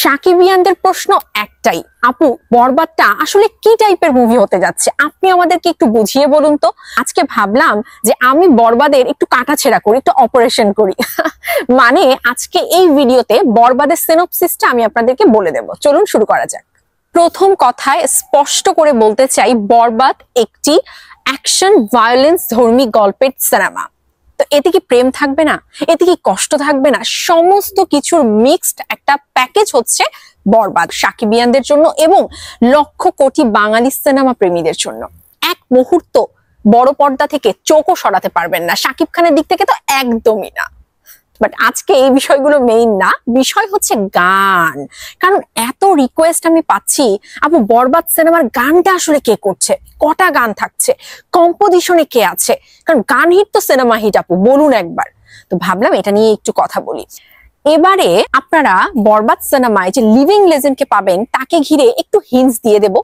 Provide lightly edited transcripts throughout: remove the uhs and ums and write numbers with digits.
সাকিবিয়ানদের প্রশ্ন একটাই, আপু বরবাদটা আসলে কি টাইপের মুভি হতে যাচ্ছে, আপনি আমাদেরকে একটু বুঝিয়ে বলুন তো। আজকে ভাবলাম যে আমি বরবাদের একটু কাটাছেঁড়া করি, একটু অপারেশন করি। মানে আজকে এই ভিডিওতে বরবাদের সিনপসিসটা আমি আপনাদেরকে বলে দেব। চলুন শুরু করা যাক। প্রথম কথায় স্পষ্ট করে বলতে চাই, বরবাদ একটি অ্যাকশন ভায়োলেন্স ধর্মী গল্পের সিনেমা। তো এতে কি প্রেম থাকবে না, এতে কি কষ্ট থাকবে না, সমস্ত কিছুর মিক্সড একটা প্যাকেজ হচ্ছে বরবাদ। সাকিবিয়ানদের জন্য এবং লক্ষ কোটি বাঙালি সিনেমা প্রেমীদের জন্য এক মুহূর্ত বড় পর্দা থেকে চোখও সরাতে পারবেন না, শাকিব খানের দিক থেকে তো একদমই না। বাট আজকে এই বিষয়গুলো মেইন না, বিষয় হচ্ছে গান। কারণ এত রিকোয়েস্ট আমি পাচ্ছি, আপু বরবাদ সিনেমার গানটা আসলে কে করছে, কটা গান থাকছে, কম্পোজিশনে কে আছে, কারণ গান হিট তো সিনেমা হিট, আপু বলুন একবার। তো ভাবলাম এটা নিয়ে একটু কথা বলি। এবারে আপনারা বরবাদ সিনেমায় যে লিভিং লেজেন্ডকে পাবেন তাকে ঘিরে একটু হিন্টস দিয়ে দেব।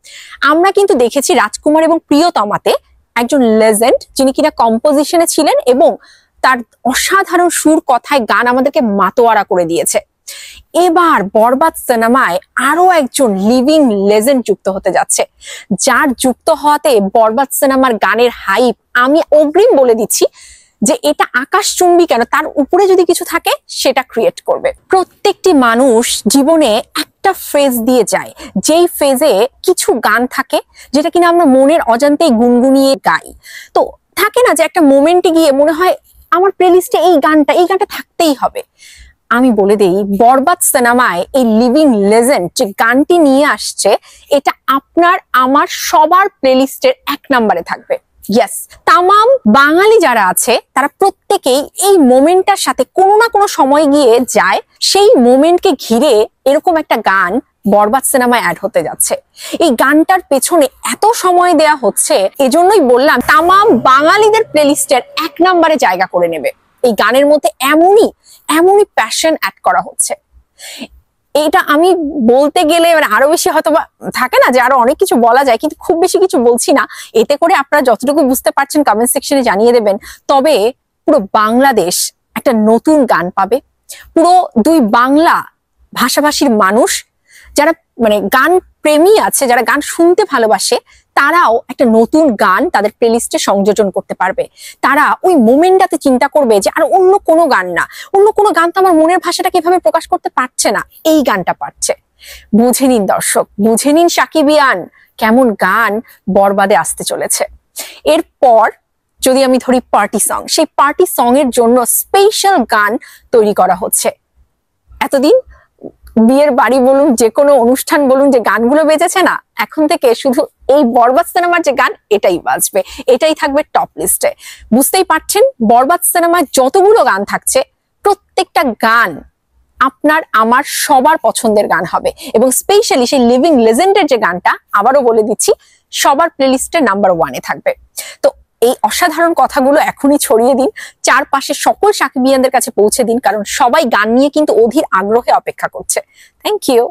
আমরা কিন্তু দেখেছি রাজকুমার এবং প্রিয়তমাতে একজন লেজেন্ড যিনি কিনা কম্পোজিশনে ছিলেন এবং তার অসাধারণ সুর কথায় গান আমাদেরকে মাতোয়ারা করে দিয়েছে। এবার বরবাদ সিনেমায় আরো একজন লিভিং লেজেন্ড যুক্ত হতে যাচ্ছে, যার যুক্ত হওয়াতে বরবাদ সিনেমার গানের হাইপ আমি অগ্রিম বলে দিচ্ছি যে এটা আকাশচুম্বী কেন, তার উপরে যদি কিছু থাকে সেটা ক্রিয়েট করবে। প্রত্যেকটি মানুষ জীবনে একটা ফেজ দিয়ে যায়, যেই ফেজে কিছু গান থাকে যেটা কিনা আমরা মনের অজান্তেই গুনগুনিয়ে গাই। তো থাকে না যে একটা মোমেন্টে গিয়ে মনে হয় আমার প্লেলিস্টে এই গানটা থাকতেই হবে। আমি বলে দেই, বরবাদ সিনেমায় এই লিভিং লেজেন্ড যে গানটি নিয়ে আসছে, এটা আপনার আমার সবার প্লেলিস্টের 1 নম্বরে থাকবে। ইয়েস, তামাম বাঙালি যারা আছে তারা প্রত্যেকেই এই মোমেন্টটার সাথে কোনো না কোনো সময় গিয়ে যায়। সেই মোমেন্টকে ঘিরে এরকম একটা গান বরবাদ সিনেমায় অ্যাড হতে যাচ্ছে। এই গানটার পেছনে এত সময় দেয়া হচ্ছে, এজন্যই বললাম তামাম বাঙালিদের প্লেলিস্টের 1 নম্বরে জায়গা করে নেবে। এই গানের মধ্যে এমনই প্যাশন অ্যাড করা হচ্ছে। এটা আমি বলতে গেলে আরো বেশি হয়তো থাকে না যে আরো অনেক কিছু বলা যায়, কিন্তু খুব বেশি কিছু বলছি না। এতে করে আপনারা যতটুকু বুঝতে পারছেন কমেন্ট সেকশনে জানিয়ে দেবেন। তবে পুরো বাংলাদেশ একটা নতুন গান পাবে। পুরো 2 বাংলা ভাষাভাষীর মানুষ যারা গান প্রেমী আছে, যারা গান শুনতে ভালোবাসে, তারাও একটা নতুন গান তাদের প্লেলিস্টে সংযোজন করতে পারবে। তারা ওই মোমেন্টটাতে চিন্তা করবে যে আর অন্য কোনো গান না, অন্য কোনো গান তো আমার মনের ভাষাটাকে এভাবে প্রকাশ করতে পারছে না, এই গানটা পারছে। বুঝে নিন দর্শক, বুঝে নিন সাকিবিয়ান, কেমন গান বরবাদে আসতে চলেছে। এরপর যদি আমি ধরি পার্টি সং, সেই পার্টি সং এর জন্য স্পেশাল গান তৈরি করা হচ্ছে। এতদিন বিয়ের বাড়ি বলুন, যে কোনো অনুষ্ঠান বলুন, যে গানগুলো বেজেছে না, এখন থেকে শুধু এই বরবাদ সিনেমার যে গান এটাই বাজবে, এটাই থাকবে টপ লিস্টে। বুঝতেই পারছেন বরবাদ সিনেমায় যতগুলো গান থাকছে, প্রত্যেকটা গান আপনার আমার সবার পছন্দের গান হবে। এবং স্পেশালি সেই লিভিং লেজেন্ডের যে গানটা, আবারও বলে দিচ্ছি, সবার প্লেলিস্টের নাম্বার 1-এ থাকবে। তো এই অসাধারণ কথাগুলো এখনই ছড়িয়ে দিন, চারপাশে সকল সাকিবিয়ানদের কাছে পৌঁছে দিন, কারণ সবাই গান নিয়ে কিন্তু অধীর আগ্রহে অপেক্ষা করছে। Thank you.